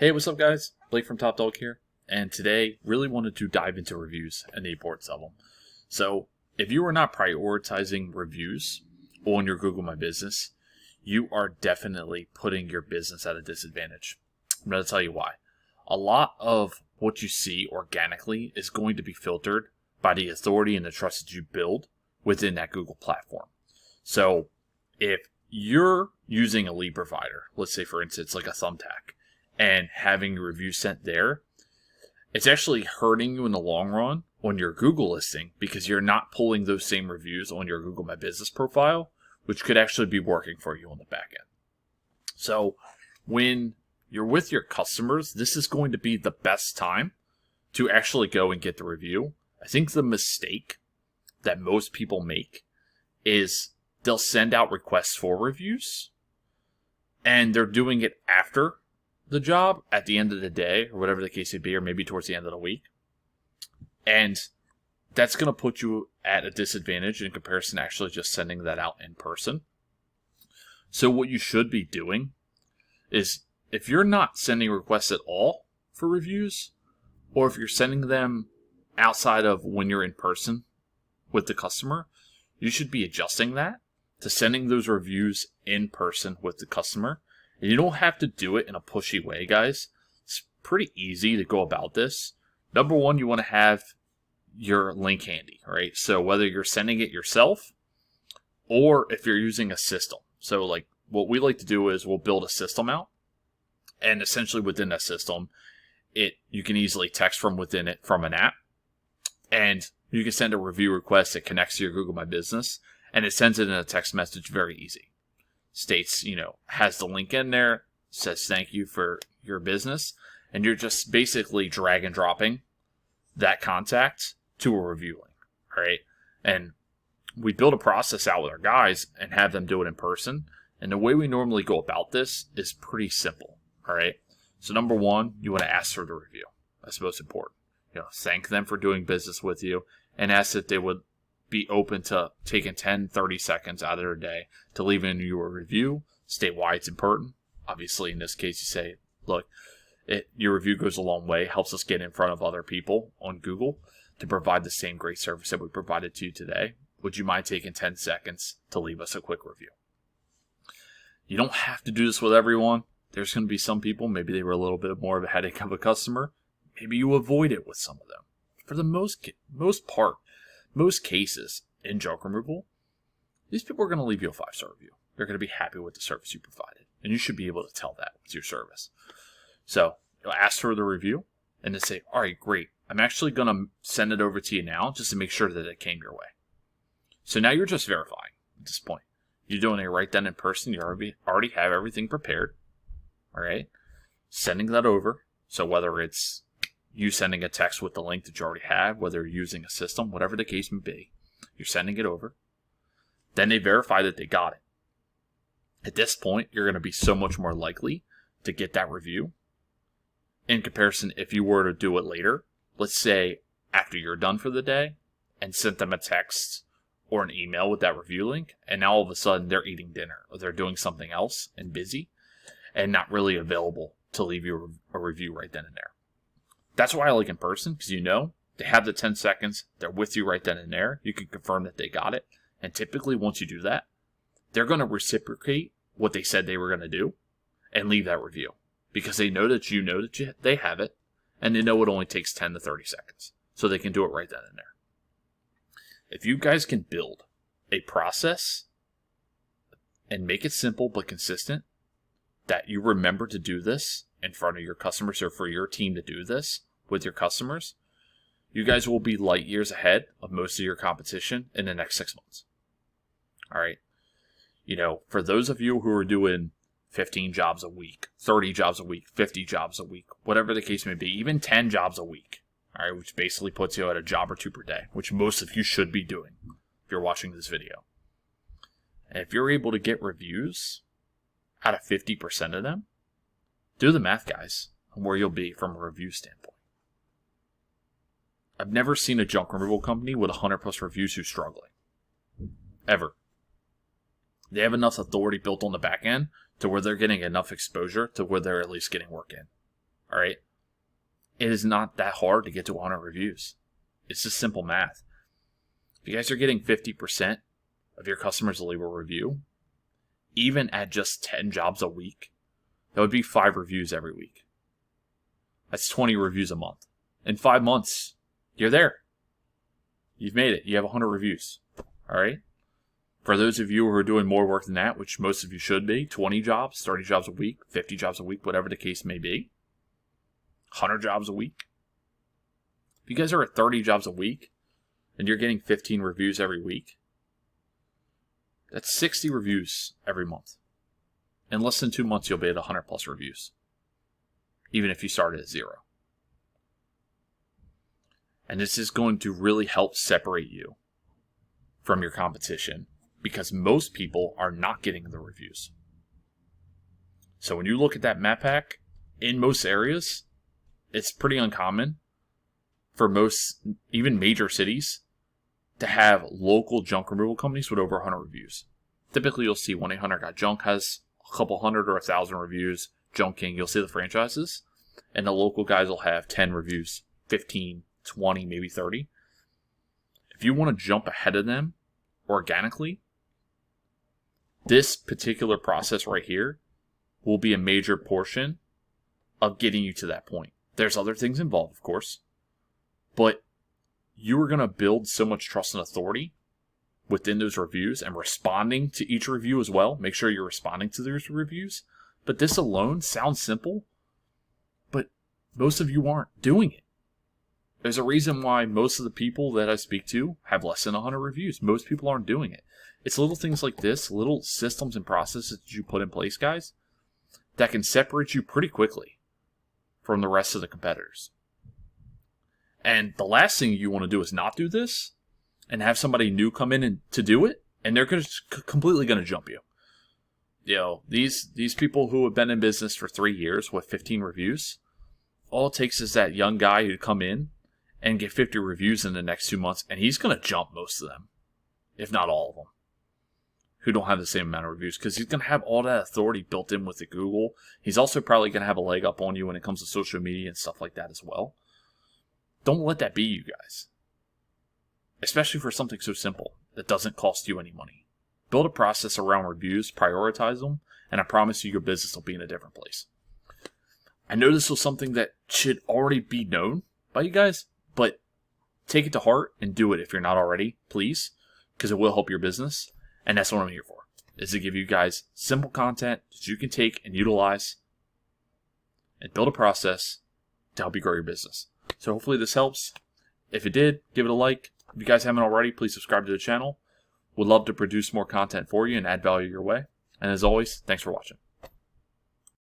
Hey, what's up, guys? Blake from Top Dog here, and today really wanted to dive into reviews and the importance of them. So, if you are not prioritizing reviews on your Google My Business, you are definitely putting your business at a disadvantage. I'm going to tell you why. A lot of what you see organically is going to be filtered by the authority and the trust that you build within that Google platform. So, if you're using a lead provider, let's say for instance like a Thumbtack, and having your review sent there, it's actually hurting you in the long run on your Google listing because you're not pulling those same reviews on your Google My Business profile, which could actually be working for you on the back end. So when you're with your customers, this is going to be the best time to actually go and get the review. I think the mistake that most people make is they'll send out requests for reviews and they're doing it after the job at the end of the day, or whatever the case may be, or maybe towards the end of the week. And that's going to put you at a disadvantage in comparison to actually just sending that out in person. So what you should be doing is, if you're not sending requests at all for reviews, or if you're sending them outside of when you're in person with the customer, you should be adjusting that to sending those reviews in person with the customer. And you don't have to do it in a pushy way, guys. It's pretty easy to go about this. Number one, you want to have your link handy, right? So whether you're sending it yourself or if you're using a system. So like what we like to do is we'll build a system out. And essentially within that system, you can easily text from within it from an app. And you can send a review request that connects to your Google My Business. And it sends it in a text message very easy. States, has the link in there, says thank you for your business, and you're just basically drag and dropping that contact to a review link, right? And we build a process out with our guys and have them do it in person. And the way we normally go about this is pretty simple, all right? So number one, you want to ask for the review. That's most important. Thank them for doing business with you and ask if they would be open to taking 10, 30 seconds out of their day to leave in you a review, state why it's important. Obviously, in this case, you say, look, your review goes a long way, helps us get in front of other people on Google to provide the same great service that we provided to you today. Would you mind taking 10 seconds to leave us a quick review? You don't have to do this with everyone. There's going to be some people, maybe they were a little bit more of a headache of a customer. Maybe you avoid it with some of them. For the most cases in junk removal, these people are going to leave you a 5-star review. They're going to be happy with the service you provided. And you should be able to tell that with your service. So you'll ask for the review and then say, all right, great. I'm actually going to send it over to you now just to make sure that it came your way. So now you're just verifying at this point. You're doing it right then in person. You already have everything prepared. All right. Sending that over. So whether it's you sending a text with the link that you already have, whether you're using a system, whatever the case may be, you're sending it over. Then they verify that they got it. At this point, you're going to be so much more likely to get that review in comparison if you were to do it later. Let's say after you're done for the day and sent them a text or an email with that review link, and now all of a sudden they're eating dinner or they're doing something else and busy and not really available to leave you a review right then and there. That's why I like in person, because they have the 10 seconds, they're with you right then and there, you can confirm that they got it, and typically once you do that, they're going to reciprocate what they said they were going to do and leave that review, because they know that they have it, and they know it only takes 10 to 30 seconds, so they can do it right then and there. If you guys can build a process and make it simple but consistent, that you remember to do this in front of your customers or for your team to do this with your customers, you guys will be light years ahead of most of your competition in the next 6 months. All right. For those of you who are doing 15 jobs a week, 30 jobs a week, 50 jobs a week, whatever the case may be, even 10 jobs a week, all right, which basically puts you at a job or two per day, which most of you should be doing if you're watching this video. And if you're able to get reviews out of 50% of them, do the math, guys, on where you'll be from a review standpoint. I've never seen a junk removal company with 100 plus reviews who's struggling. Ever. They have enough authority built on the back end to where they're getting enough exposure to where they're at least getting work in. All right. It is not that hard to get to 100 reviews. It's just simple math. If you guys are getting 50% of your customers to leave a review, even at just 10 jobs a week, that would be 5 reviews every week. That's 20 reviews a month. In 5 months, you're there. You've made it. You have 100 reviews. All right? For those of you who are doing more work than that, which most of you should be, 20 jobs, 30 jobs a week, 50 jobs a week, whatever the case may be, 100 jobs a week. If you guys are at 30 jobs a week and you're getting 15 reviews every week, that's 60 reviews every month. In less than 2 months, you'll be at 100 plus reviews, even if you started at 0. And this is going to really help separate you from your competition because most people are not getting the reviews. So when you look at that map pack, in most areas, it's pretty uncommon for most, even major cities, to have local junk removal companies with over 100 reviews. Typically, you'll see 1-800-GOT-JUNK has a couple hundred or 1,000 reviews. Junk King, you'll see the franchises, and the local guys will have 10 reviews, 15, 20, maybe 30. If you want to jump ahead of them organically, this particular process right here will be a major portion of getting you to that point. There's other things involved, of course, but you are going to build so much trust and authority within those reviews and responding to each review as well. Make sure you're responding to those reviews. But this alone sounds simple, but most of you aren't doing it. There's a reason why most of the people that I speak to have less than 100 reviews. Most people aren't doing it. It's little things like this, little systems and processes that you put in place, guys, that can separate you pretty quickly from the rest of the competitors. And the last thing you want to do is not do this and have somebody new come in and to do it, and they're completely going to jump you. You know, these people who have been in business for 3 years with 15 reviews, all it takes is that young guy who'd come in and get 50 reviews in the next 2 months, and he's going to jump most of them, if not all of them, who don't have the same amount of reviews, because he's going to have all that authority built in with the Google. He's also probably going to have a leg up on you when it comes to social media and stuff like that as well. Don't let that be you guys. Especially for something so simple that doesn't cost you any money. Build a process around reviews, prioritize them, and I promise you your business will be in a different place. I know this was something that should already be known by you guys, but take it to heart and do it if you're not already, please, because it will help your business, and that's what I'm here for, is to give you guys simple content that you can take and utilize and build a process to help you grow your business. So hopefully this helps. If it did, give it a like. If you guys haven't already, please subscribe to the channel. Would love to produce more content for you and add value your way. And as always, thanks for watching.